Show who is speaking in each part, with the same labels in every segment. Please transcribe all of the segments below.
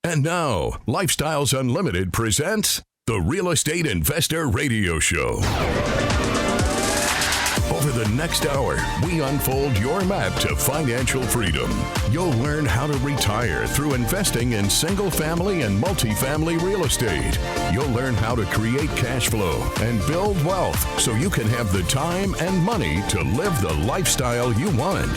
Speaker 1: And now, Lifestyles Unlimited presents the Real Estate Investor Radio Show. Over the next hour, we unfold your map to financial freedom. You'll learn how to retire through investing in single-family and multifamily real estate. You'll learn how to create cash flow and build wealth so you can have the time and money to live the lifestyle you want.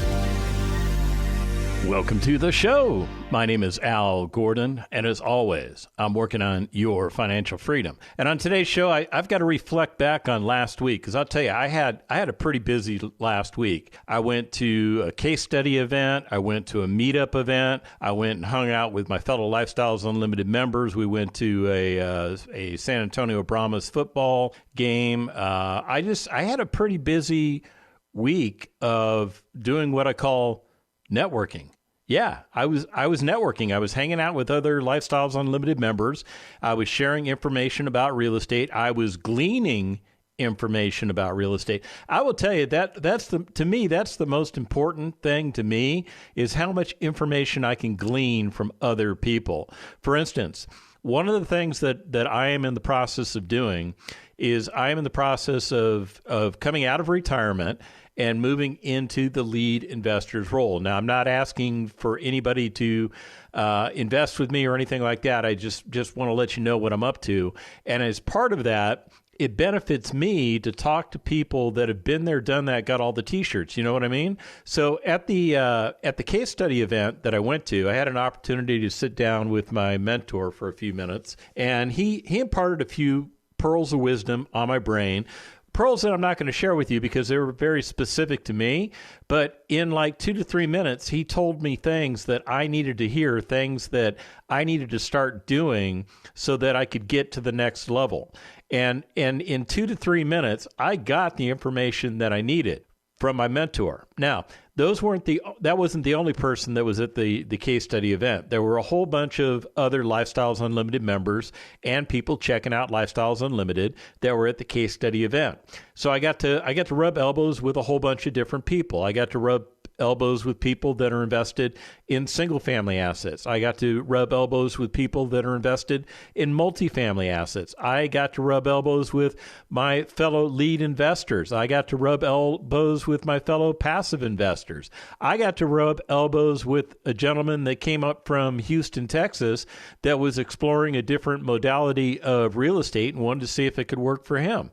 Speaker 2: Welcome to the show. My name is Al Gordon, and as always, I'm working on your financial freedom. And on today's show, I've got to reflect back on last week, because I'll tell you, I had a pretty busy last week. I went to a case study event. I went to a meetup event. I went and hung out with my fellow Lifestyles Unlimited members. We went to a San Antonio Brahmas football game. I had a pretty busy week of doing what I call networking. Yeah, I was networking. I was hanging out with other Lifestyles Unlimited members. I was sharing information about real estate. I was gleaning information about real estate. I will tell you that's the most important thing to me is how much information I can glean from other people. For instance, one of the things that I am in the process of doing is I am in the process of coming out of retirement and moving into the lead investor's role. Now, I'm not asking for anybody to invest with me or anything like that. I just want to let you know what I'm up to. And as part of that, it benefits me to talk to people that have been there, done that, got all the T-shirts. You know what I mean? So at the case study event that I went to, I had an opportunity to sit down with my mentor for a few minutes, and he imparted a few pearls of wisdom on my brain. Pearls that I'm not going to share with you because they were very specific to me, but in like 2 to 3 minutes, he told me things that I needed to hear, things that I needed to start doing so that I could get to the next level. And in 2 to 3 minutes, I got the information that I needed from my mentor. Now, that wasn't the only person that was at the case study event. There were a whole bunch of other Lifestyles Unlimited members and people checking out Lifestyles Unlimited that were at the case study event. So I got to rub elbows with a whole bunch of different people. I got to rub elbows with people that are invested in single-family assets. I got to rub elbows with people that are invested in multifamily assets. I got to rub elbows with my fellow lead investors. I got to rub elbows with my fellow passive investors. I got to rub elbows with a gentleman that came up from Houston, Texas, that was exploring a different modality of real estate and wanted to see if it could work for him.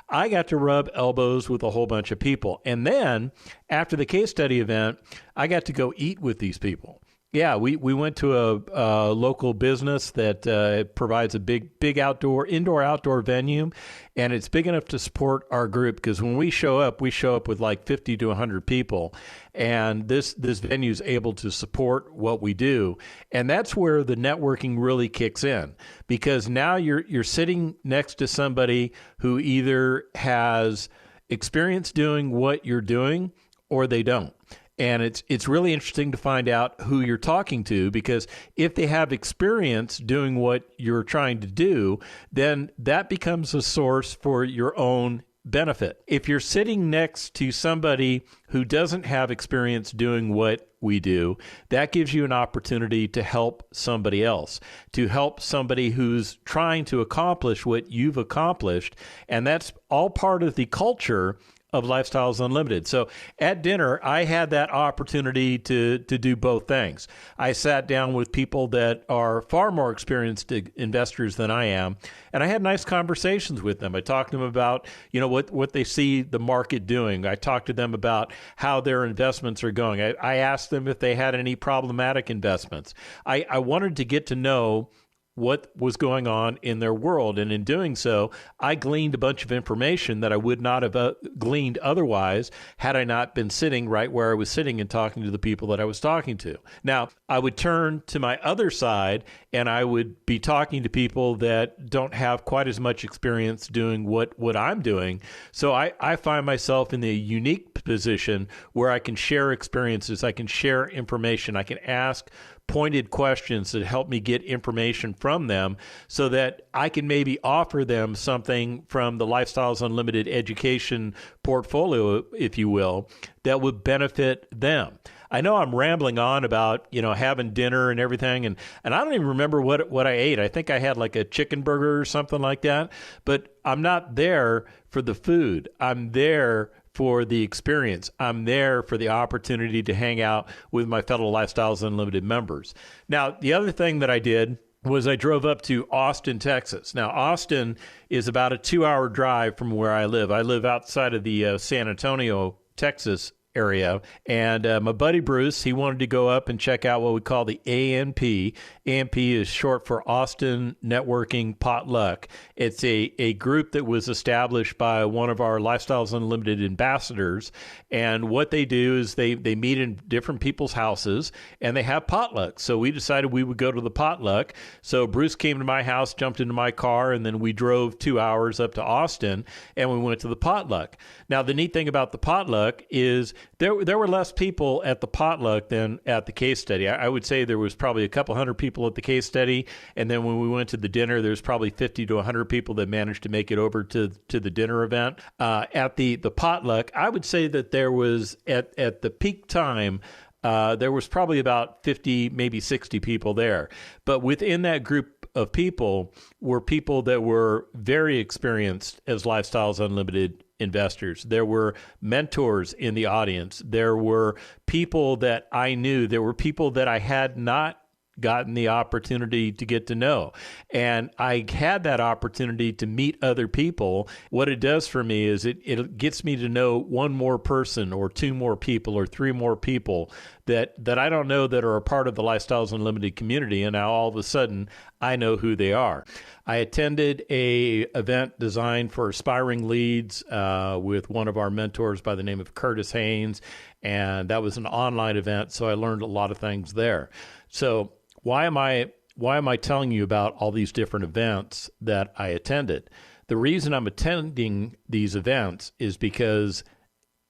Speaker 2: I got to rub elbows with a whole bunch of people. And then after the case study event, I got to go eat with these people. Yeah, we went to a local business that provides a big indoor-outdoor venue, and it's big enough to support our group because when we show up with like 50 to 100 people, and this venue is able to support what we do. And that's where the networking really kicks in because now you're sitting next to somebody who either has experience doing what you're doing or they don't. And it's really interesting to find out who you're talking to because if they have experience doing what you're trying to do, then that becomes a source for your own benefit. If you're sitting next to somebody who doesn't have experience doing what we do, that gives you an opportunity to help somebody else, to help somebody who's trying to accomplish what you've accomplished. And that's all part of the culture of Lifestyles Unlimited. So at dinner, I had that opportunity to do both things. I sat down with people that are far more experienced investors than I am, and I had nice conversations with them. I talked to them about, what they see the market doing. I talked to them about how their investments are going. I asked them if they had any problematic investments. I wanted to get to know what was going on in their world. And in doing so, I gleaned a bunch of information that I would not have gleaned otherwise had I not been sitting right where I was sitting and talking to the people that I was talking to. Now, I would turn to my other side and I would be talking to people that don't have quite as much experience doing what I'm doing. So I find myself in the unique position where I can share experiences, I can share information, I can ask pointed questions that help me get information from them so that I can maybe offer them something from the Lifestyles Unlimited education portfolio, if you will, that would benefit them. I know I'm rambling on about, having dinner and everything. And I don't even remember what I ate. I think I had like a chicken burger or something like that. But I'm not there for the food. I'm there for the experience. I'm there for the opportunity to hang out with my fellow Lifestyles Unlimited members. Now, the other thing that I did was I drove up to Austin, Texas. Now, Austin is about a 2-hour drive from where I live. I live outside of the San Antonio, Texas area. And my buddy Bruce, he wanted to go up and check out what we call the ANP. ANP is short for Austin Networking Potluck. It's a group that was established by one of our Lifestyles Unlimited ambassadors. And what they do is they meet in different people's houses and they have potluck. So we decided we would go to the potluck. So Bruce came to my house, jumped into my car, and then we drove 2 hours up to Austin and we went to the potluck. Now, the neat thing about the potluck is there were less people at the potluck than at the case study. I would say there was probably a couple hundred people at the case study, and then when we went to the dinner, there's probably 50 to 100 people that managed to make it over to the dinner event. At the potluck, I would say that there was, at the peak time, there was probably about 50, maybe 60 people there. But within that group of people were people that were very experienced as Lifestyles Unlimited investors. There were mentors in the audience. There were people that I knew. There were people that I had not gotten the opportunity to get to know. And I had that opportunity to meet other people. What it does for me is it gets me to know one more person or two more people or three more people that I don't know that are a part of the Lifestyles Unlimited community. And now all of a sudden I know who they are. I attended a event designed for aspiring leads with one of our mentors by the name of Curtis Haynes. And that was an online event. So I learned a lot of things there. So why am I telling you about all these different events that I attended? The reason I'm attending these events is because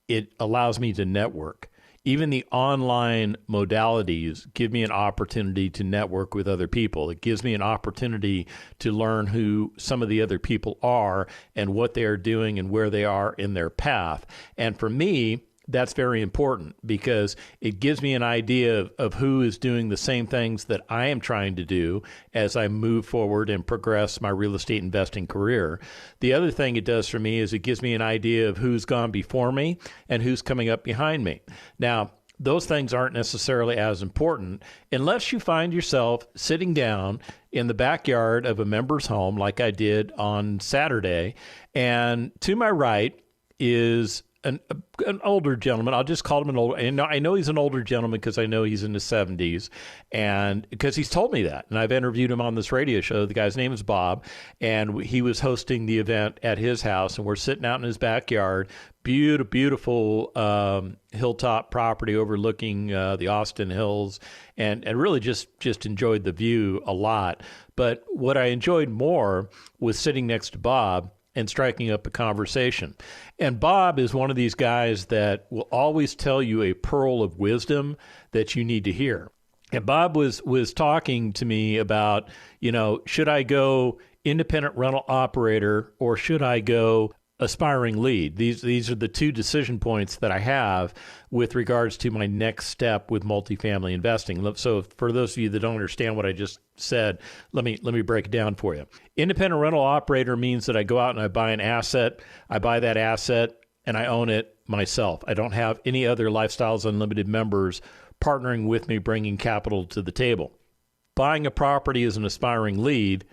Speaker 2: it allows me to network. Even the online modalities give me an opportunity to network with other people. It gives me an opportunity to learn who some of the other people are and what they are doing and where they are in their path. And for me, that's very important because it gives me an idea of who is doing the same things that I am trying to do as I move forward and progress my real estate investing career. The other thing it does for me is it gives me an idea of who's gone before me and who's coming up behind me. Now, those things aren't necessarily as important unless you find yourself sitting down in the backyard of a member's home like I did on Saturday, and to my right is an older gentleman. I'll just call him an older. And I know he's an older gentleman because I know he's in his 70s, and because he's told me that. And I've interviewed him on this radio show. The guy's name is Bob, and he was hosting the event at his house, and we're sitting out in his backyard. Beautiful hilltop property overlooking the Austin Hills, and really just enjoyed the view a lot. But what I enjoyed more was sitting next to Bob and striking up a conversation. And Bob is one of these guys that will always tell you a pearl of wisdom that you need to hear. And Bob was talking to me about, should I go independent rental operator or should I go aspiring lead? These are the two decision points that I have with regards to my next step with multifamily investing. So for those of you that don't understand what I just said, let me break it down for you. Independent rental operator means that I go out and I buy an asset, I buy that asset, and I own it myself. I don't have any other Lifestyles Unlimited members partnering with me, bringing capital to the table. Buying a property as an aspiring lead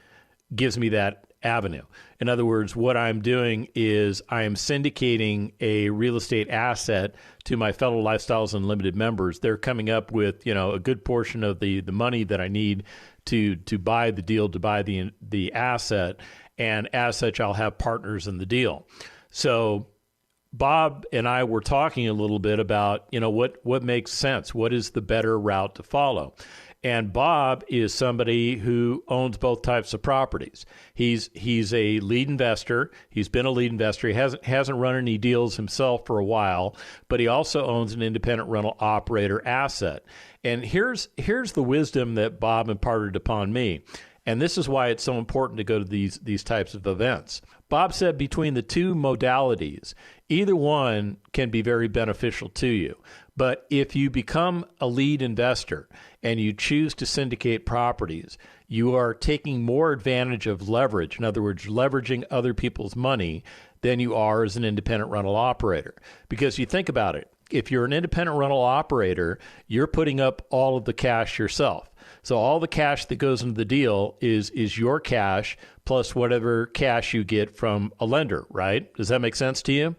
Speaker 2: gives me that avenue. In other words, what I'm doing is I am syndicating a real estate asset to my fellow Lifestyles Unlimited members. They're coming up with, a good portion of the money that I need to buy the deal, to buy the asset, and as such, I'll have partners in the deal. So Bob and I were talking a little bit about, what makes sense, what is the better route to follow. And Bob is somebody who owns both types of properties. He's a lead investor. He's been a lead investor. He hasn't run any deals himself for a while, but he also owns an independent rental operator asset. And here's the wisdom that Bob imparted upon me. And this is why it's so important to go to these types of events. Bob said between the two modalities, either one can be very beneficial to you. But if you become a lead investor and you choose to syndicate properties, you are taking more advantage of leverage. In other words, leveraging other people's money than you are as an independent rental operator. Because you think about it, if you're an independent rental operator, you're putting up all of the cash yourself. So all the cash that goes into the deal is your cash plus whatever cash you get from a lender, right? Does that make sense to you?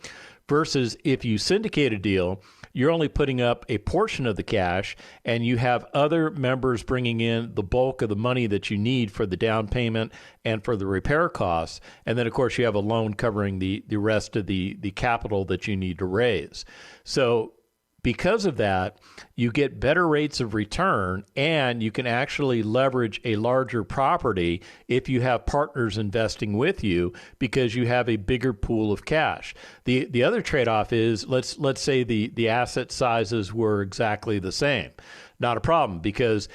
Speaker 2: Versus if you syndicate a deal, you're only putting up a portion of the cash and you have other members bringing in the bulk of the money that you need for the down payment and for the repair costs. And then, of course, you have a loan covering the rest of the capital that you need to raise. So because of that, you get better rates of return and you can actually leverage a larger property if you have partners investing with you because you have a bigger pool of cash. The other trade-off is let's say the asset sizes were exactly the same. Not a problem, because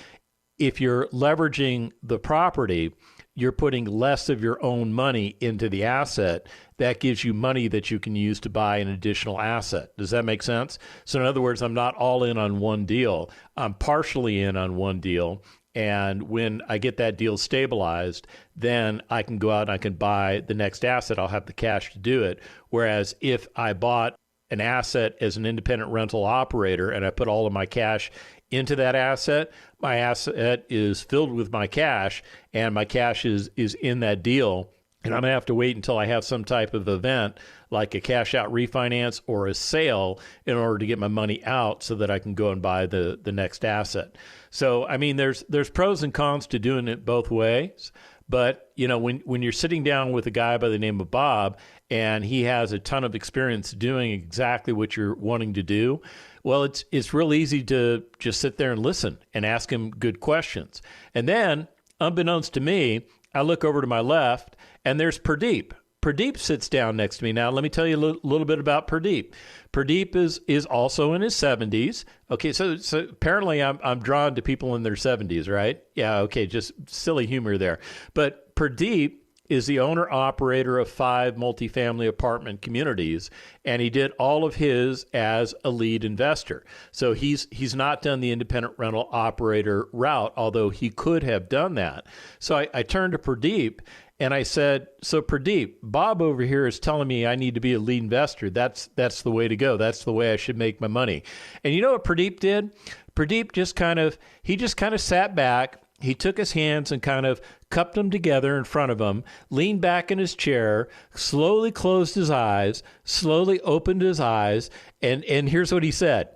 Speaker 2: if you're leveraging the property, you're putting less of your own money into the asset. That gives you money that you can use to buy an additional asset. Does that make sense? So in other words, I'm not all in on one deal. I'm partially in on one deal. And when I get that deal stabilized, then I can go out and I can buy the next asset. I'll have the cash to do it. Whereas if I bought an asset as an independent rental operator and I put all of my cash into that asset, my asset is filled with my cash and my cash is in that deal. And I'm going to have to wait until I have some type of event like a cash out refinance or a sale in order to get my money out so that I can go and buy the next asset. So, I mean, there's pros and cons to doing it both ways. But, you know, when you're sitting down with a guy by the name of Bob and he has a ton of experience doing exactly what you're wanting to do, well, it's real easy to just sit there and listen and ask him good questions. And then, unbeknownst to me, I look over to my left and there's Pradeep. Pradeep sits down next to me. Now, let me tell you a little bit about Pradeep. Pradeep is also in his 70s. Okay, so apparently I'm drawn to people in their 70s, right? Yeah, okay, just silly humor there. But Pradeep is the owner-operator of 5 multifamily apartment communities, and he did all of his as a lead investor. So he's not done the independent rental operator route, although he could have done that. So I turned to Pradeep, and I said, so Pradeep, Bob over here is telling me I need to be a lead investor. That's the way to go. That's the way I should make my money. And you know what Pradeep did? Pradeep just kind of sat back. He took his hands and kind of cupped them together in front of him, leaned back in his chair, slowly closed his eyes, slowly opened his eyes, and here's what he said.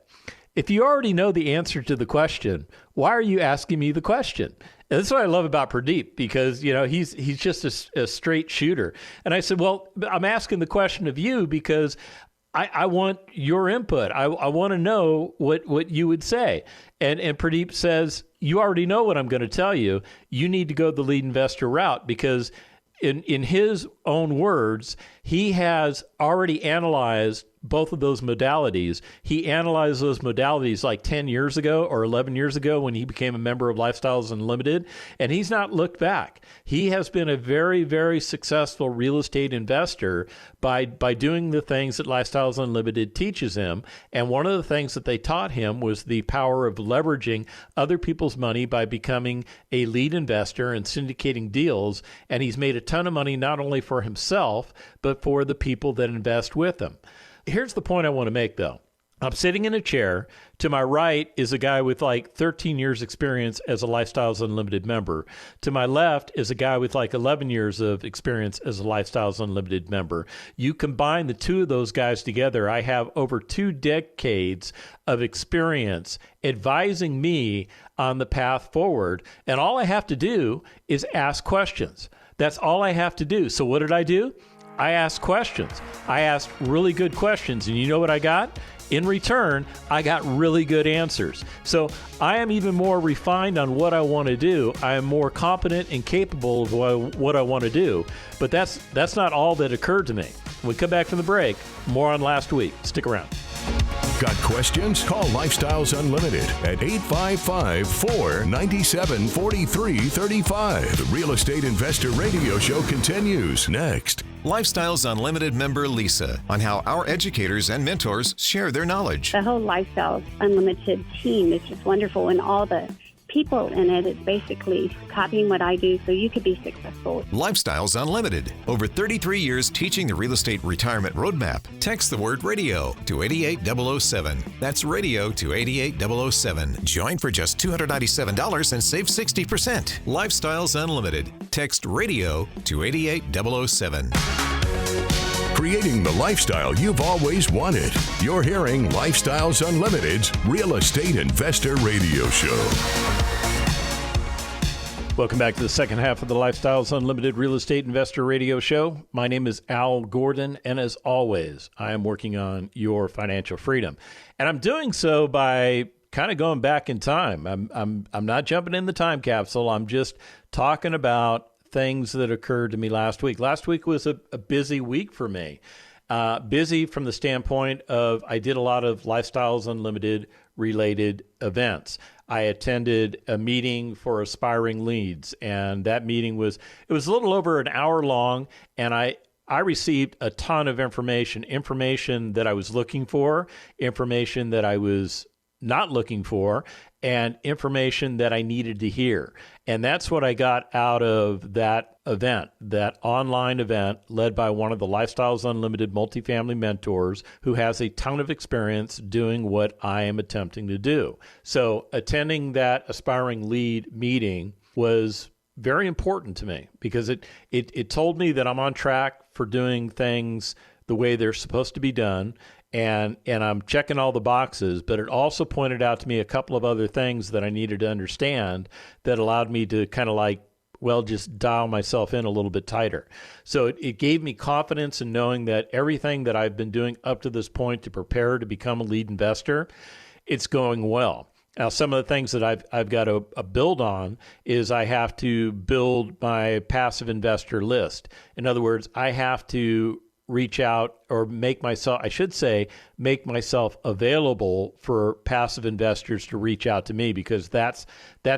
Speaker 2: If you already know the answer to the question, why are you asking me the question? And that's what I love about Pradeep, because, you know, he's just a straight shooter. And I said, well, I'm asking the question of you because I want your input. I want to know what you would say. And Pradeep says, you already know what I'm going to tell you. You need to go the lead investor route because in his own words, he has already analyzed both of those modalities. He analyzed those modalities like 10 years ago or 11 years ago when he became a member of Lifestyles Unlimited, and he's not looked back. He has been a very, very successful real estate investor by doing the things that Lifestyles Unlimited teaches him. And one of the things that they taught him was the power of leveraging other people's money by becoming a lead investor and syndicating deals. And he's made a ton of money not only for himself, but for the people that invest with him. Here's the point I want to make, though. I'm sitting in a chair. To my right is a guy with like 13 years experience as a Lifestyles Unlimited member. To my left is a guy with like 11 years of experience as a Lifestyles Unlimited member. You combine the two of those guys together, I have over 2 decades of experience advising me on the path forward. And all I have to do is ask questions. That's all I have to do. So what did I do? I asked questions. I asked really good questions. And you know what I got? In return, I got really good answers. So I am even more refined on what I want to do. I am more competent and capable of what I want to do. But that's not all that occurred to me. When we come back from the break, more on last week. Stick around.
Speaker 1: Got questions? Call Lifestyles Unlimited at 855-497-4335. The Real Estate Investor Radio Show continues next.
Speaker 3: Lifestyles Unlimited member Lisa on how our educators and mentors share their knowledge.
Speaker 4: The whole Lifestyles Unlimited team is just wonderful, and all the people in it is basically copying what I do so you could be successful.
Speaker 3: Lifestyles Unlimited. Over 33 years teaching the real estate retirement roadmap. Text the word radio to 88007. That's radio to 88007. Join for just $297 and save 60%. Lifestyles Unlimited. Text radio to 88007.
Speaker 1: Creating the lifestyle you've always wanted. You're hearing Lifestyles Unlimited's Real Estate Investor Radio Show.
Speaker 2: Welcome back to the second half of the Lifestyles Unlimited Real Estate Investor Radio Show. My name is Al Gordon, and as always, I am working on your financial freedom. And I'm doing so by kind of going back in time. I'm not jumping in the time capsule. I'm just talking about things that occurred to me last week. Last week was a busy week for me. Busy from the standpoint of I did a lot of Lifestyles Unlimited related events. I attended a meeting for aspiring leads, and that meeting was a little over an hour long, and I received a ton of information that I was looking for, information that I was not looking for, and information that I needed to hear. And that's what I got out of that event, that online event led by one of the Lifestyles Unlimited multifamily mentors who has a ton of experience doing what I am attempting to do. So attending that aspiring lead meeting was very important to me because it told me that I'm on track for doing things the way they're supposed to be done. And I'm checking all the boxes, but it also pointed out to me a couple of other things that I needed to understand that allowed me to kind of just dial myself in a little bit tighter. So it gave me confidence in knowing that everything that I've been doing up to this point to prepare to become a lead investor, it's going well. Now, some of the things that I've got to build on is I have to build my passive investor list. In other words, I have to reach out or make myself available for passive investors to reach out to me, because that's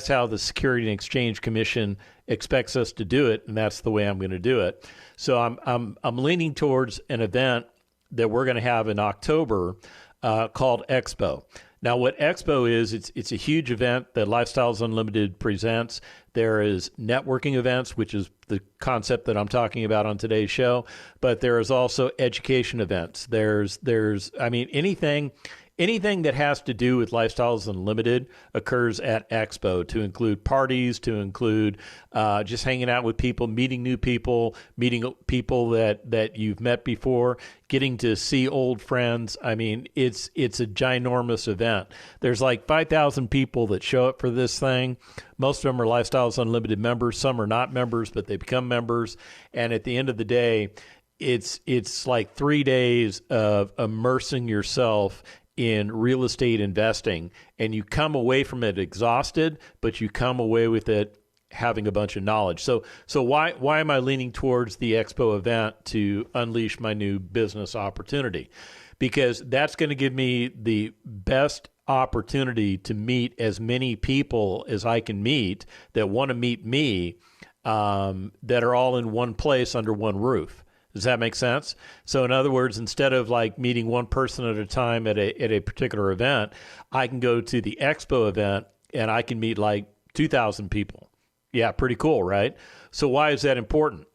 Speaker 2: how the Security and Exchange Commission expects us to do it, and that's the way I'm going to do it. So I'm leaning towards an event that we're going to have in October called Expo. Now, what Expo is, it's a huge event that Lifestyles Unlimited presents. There is networking events, which is the concept that I'm talking about on today's show, but there is also education events. There's anything that has to do with Lifestyles Unlimited occurs at Expo, to include parties, to include just hanging out with people, meeting new people, meeting people that you've met before, getting to see old friends. I mean, it's a ginormous event. There's like 5,000 people that show up for this thing. Most of them are Lifestyles Unlimited members. Some are not members, but they become members. And at the end of the day, it's like 3 days of immersing yourself in real estate investing, and you come away from it exhausted, but you come away with it having a bunch of knowledge. So why am I leaning towards the Expo event to unleash my new business opportunity? Because that's going to give me the best opportunity to meet as many people as I can meet that want to meet me, that are all in one place under one roof. Does that make sense? So in other words, instead of like meeting one person at a time at a particular event, I can go to the Expo event and I can meet like 2,000 people. Yeah, pretty cool, right? So why is that important?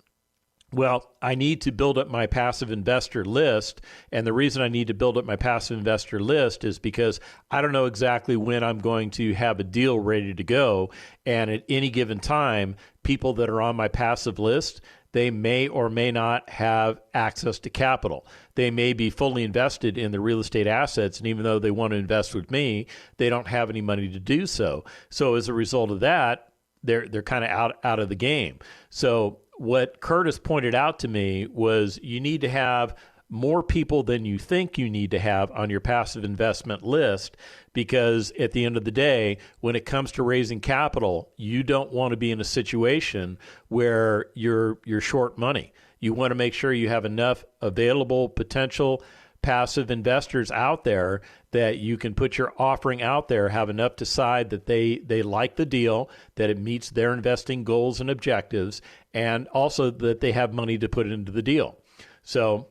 Speaker 2: Well, I need to build up my passive investor list. And the reason I need to build up my passive investor list is because I don't know exactly when I'm going to have a deal ready to go. And at any given time, people that are on my passive list, they may or may not have access to capital. They may be fully invested in the real estate assets, and even though they want to invest with me, they don't have any money to do so. So as a result of that, they're kind of out of the game. So what Curtis pointed out to me was you need to have more people than you think you need to have on your passive investment list, because at the end of the day, when it comes to raising capital, you don't want to be in a situation where you're short money. You want to make sure you have enough available potential passive investors out there that you can put your offering out there, have enough to decide that they like the deal, that it meets their investing goals and objectives, and also that they have money to put into the deal. So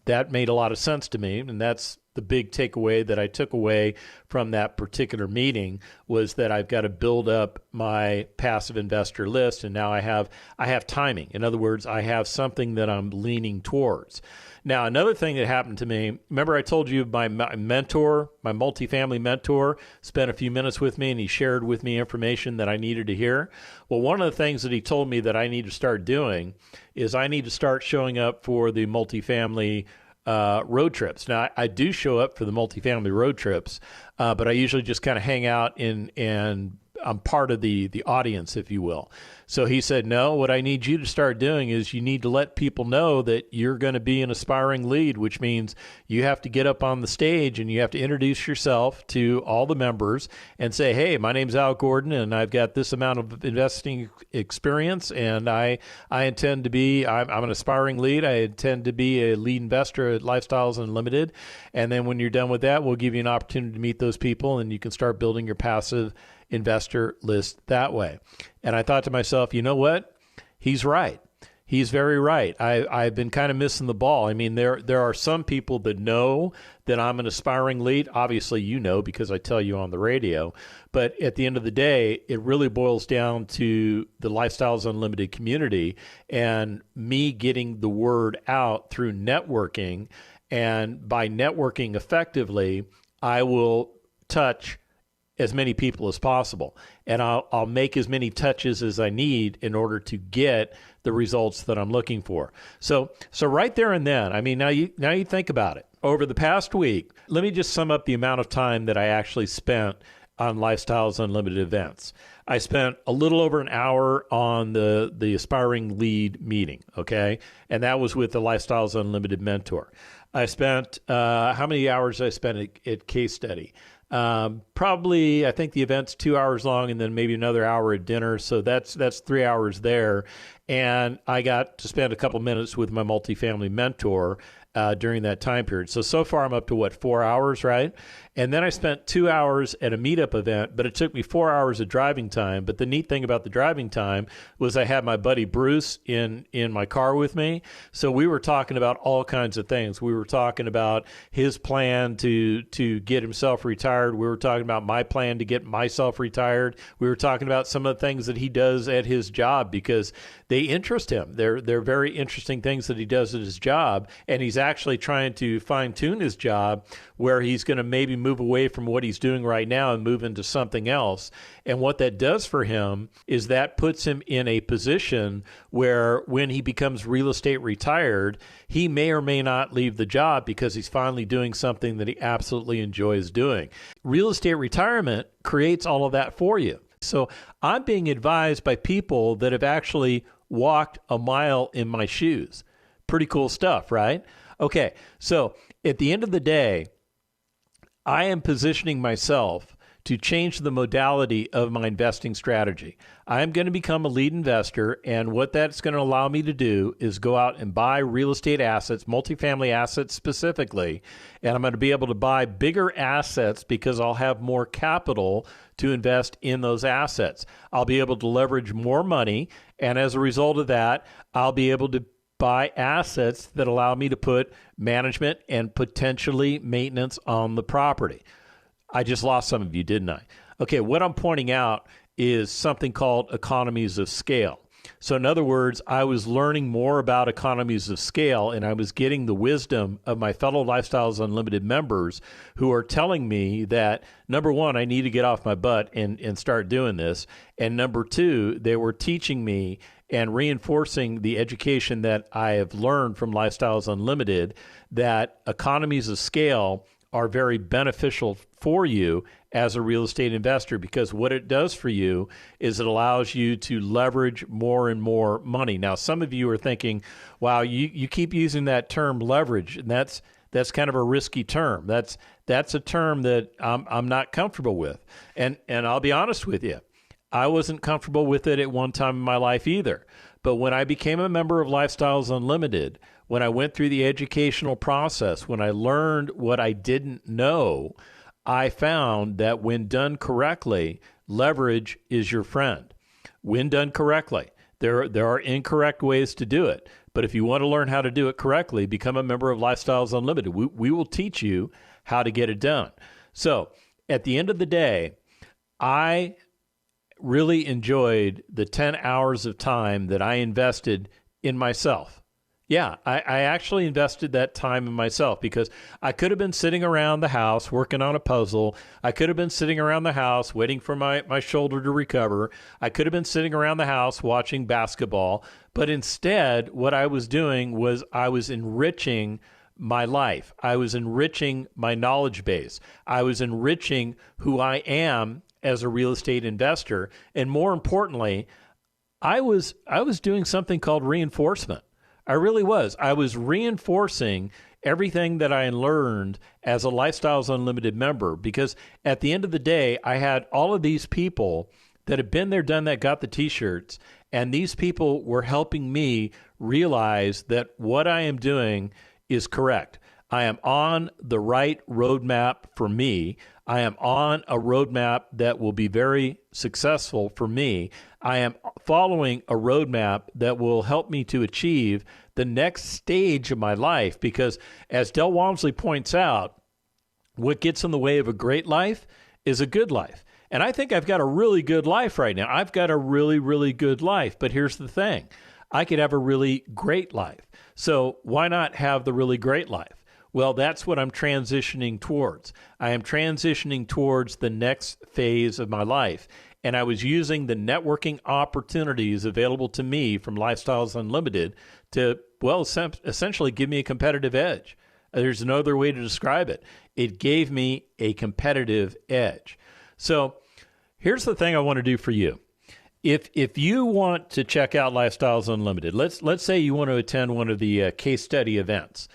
Speaker 2: that made a lot of sense to me, and that's the big takeaway that I took away from that particular meeting, was that I've got to build up my passive investor list, and now I have timing. In other words, I have something that I'm leaning towards. Now, another thing that happened to me, remember I told you my mentor, my multifamily mentor, spent a few minutes with me and he shared with me information that I needed to hear? Well, one of the things that he told me that I need to start doing is I need to start showing up for the multifamily road trips. Now, I do show up for the multifamily road trips, but I usually just kind of hang out and I'm part of the audience, if you will. So he said, no, what I need you to start doing is you need to let people know that you're going to be an aspiring lead, which means you have to get up on the stage and you have to introduce yourself to all the members and say, hey, my name's Al Gordon and I've got this amount of investing experience and I intend to be, I'm an aspiring lead. I intend to be a lead investor at Lifestyles Unlimited. And then when you're done with that, we'll give you an opportunity to meet those people and you can start building your passive investor list that way. And I thought to myself, you know what? He's right. He's very right. I've been kind of missing the ball. I mean, there are some people that know that I'm an aspiring lead. Obviously, you know, because I tell you on the radio. But at the end of the day, it really boils down to the Lifestyles Unlimited community and me getting the word out through networking. And by networking effectively, I will touch as many people as possible. And I'll make as many touches as I need in order to get the results that I'm looking for. So right there and then, I mean, now you think about it. Over the past week, let me just sum up the amount of time that I actually spent on Lifestyles Unlimited events. I spent a little over an hour on the Aspiring Lead meeting, okay? And that was with the Lifestyles Unlimited mentor. I spent, how many hours did I spend at Case Study? Probably, I think the event's 2 hours long and then maybe another hour at dinner. So that's 3 hours there. And I got to spend a couple minutes with my multifamily mentor during that time period. So far I'm up to 4 hours, right? And then I spent 2 hours at a meetup event, but it took me 4 hours of driving time. But the neat thing about the driving time was I had my buddy Bruce in my car with me. So we were talking about all kinds of things. We were talking about his plan to get himself retired. We were talking about my plan to get myself retired. We were talking about some of the things that he does at his job because they interest him. They're very interesting things that he does at his job, and he's actually trying to fine-tune his job where he's going to maybe move away from what he's doing right now and move into something else. And what that does for him is that puts him in a position where when he becomes real estate retired, he may or may not leave the job because he's finally doing something that he absolutely enjoys doing. Real estate retirement creates all of that for you. So I'm being advised by people that have actually walked a mile in my shoes. Pretty cool stuff, right? Okay, so at the end of the day, I am positioning myself to change the modality of my investing strategy. I'm going to become a lead investor, and what that's going to allow me to do is go out and buy real estate assets, multifamily assets specifically, and I'm going to be able to buy bigger assets because I'll have more capital to invest in those assets. I'll be able to leverage more money, and as a result of that, I'll be able to buy assets that allow me to put management and potentially maintenance on the property. I just lost some of you, didn't I? Okay, what I'm pointing out is something called economies of scale. So in other words, I was learning more about economies of scale, and I was getting the wisdom of my fellow Lifestyles Unlimited members who are telling me that, number one, I need to get off my butt and start doing this. And number two, they were teaching me and reinforcing the education that I have learned from Lifestyles Unlimited that economies of scale are very beneficial for you as a real estate investor, because what it does for you is it allows you to leverage more and more money. Now, some of you are thinking, wow, you keep using that term leverage, and that's kind of a risky term. That's a term that I'm not comfortable with. And I'll be honest with you, I wasn't comfortable with it at one time in my life either. But when I became a member of Lifestyles Unlimited, when I went through the educational process, when I learned what I didn't know, I found that when done correctly, leverage is your friend. When done correctly, there are incorrect ways to do it. But if you want to learn how to do it correctly, become a member of Lifestyles Unlimited. We will teach you how to get it done. So at the end of the day, I really enjoyed the 10 hours of time that I invested in myself. Yeah, I actually invested that time in myself because I could have been sitting around the house working on a puzzle. I could have been sitting around the house waiting for my shoulder to recover. I could have been sitting around the house watching basketball. But instead, what I was doing was I was enriching my life. I was enriching my knowledge base. I was enriching who I am as a real estate investor. And more importantly, I was doing something called reinforcement. I really was. I was reinforcing everything that I learned as a Lifestyles Unlimited member because at the end of the day, I had all of these people that had been there, done that, got the T-shirts, and these people were helping me realize that what I am doing is correct. I am on the right roadmap for me. I am on a roadmap that will be very successful for me. I am following a roadmap that will help me to achieve the next stage of my life because, as Del Walmsley points out, what gets in the way of a great life is a good life. And I think I've got a really good life right now. I've got a really, really good life. But here's the thing. I could have a really great life. So why not have the really great life? Well, that's what I'm transitioning towards. I am transitioning towards the next phase of my life. And I was using the networking opportunities available to me from Lifestyles Unlimited to, well, essentially give me a competitive edge. There's no other way to describe it. It gave me a competitive edge. So here's the thing I want to do for you. If you want to check out Lifestyles Unlimited, let's say you want to attend one of the case study events.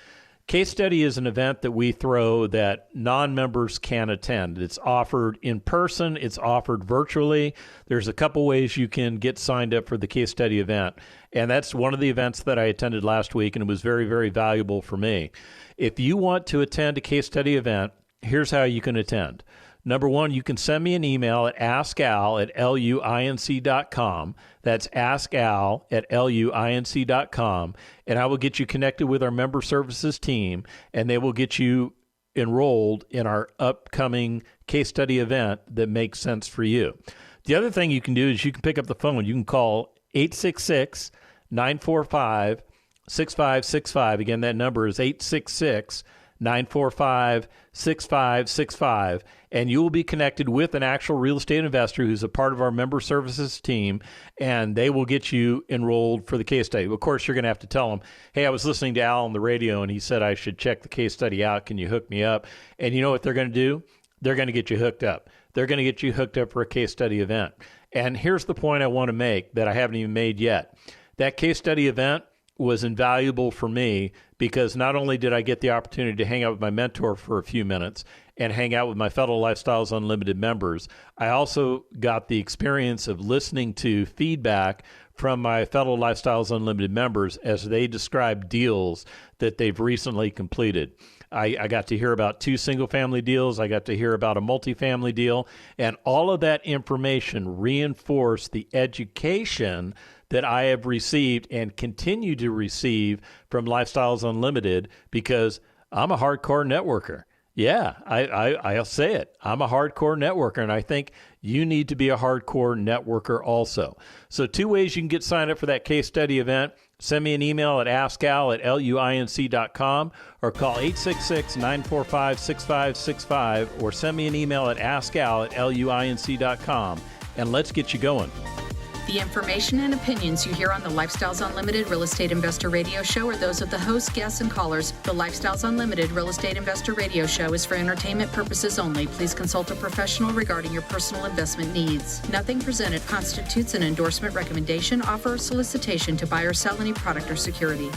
Speaker 2: Case study is an event that we throw that non-members can attend. It's offered in person. It's offered virtually. There's a couple ways you can get signed up for the case study event. And that's one of the events that I attended last week, and it was very, very valuable for me. If you want to attend a case study event, here's how you can attend. Number one, you can send me an email at askal@luinc.com. That's askal@luinc.com. And I will get you connected with our member services team, and they will get you enrolled in our upcoming case study event that makes sense for you. The other thing you can do is you can pick up the phone. You can call 866-945-6565. Again, that number is 866-945-6565, and you will be connected with an actual real estate investor who's a part of our member services team, and they will get you enrolled for the case study. Of course, you're going to have to tell them, hey, I was listening to Al on the radio, and he said I should check the case study out. Can you hook me up? And you know what they're going to do? They're going to get you hooked up. They're going to get you hooked up for a case study event. And here's the point I want to make that I haven't even made yet. That case study event was invaluable for me because not only did I get the opportunity to hang out with my mentor for a few minutes and hang out with my fellow Lifestyles Unlimited members, I also got the experience of listening to feedback from my fellow Lifestyles Unlimited members as they describe deals that they've recently completed. I got to hear about 2 single-family deals. I got to hear about a multifamily deal. And all of that information reinforced the education that I have received and continue to receive from Lifestyles Unlimited because I'm a hardcore networker. Yeah, I'll say it. I'm a hardcore networker, and I think you need to be a hardcore networker also. So 2 ways you can get signed up for that case study event. Send me an email at askal@luinc.com or call 866-945-6565 or send me an email at askal@luinc.com, and let's get you going.
Speaker 5: The information and opinions you hear on the Lifestyles Unlimited Real Estate Investor Radio Show are those of the hosts, guests, and callers. The Lifestyles Unlimited Real Estate Investor Radio Show is for entertainment purposes only. Please consult a professional regarding your personal investment needs. Nothing presented constitutes an endorsement, recommendation, offer, or solicitation to buy or sell any product or security.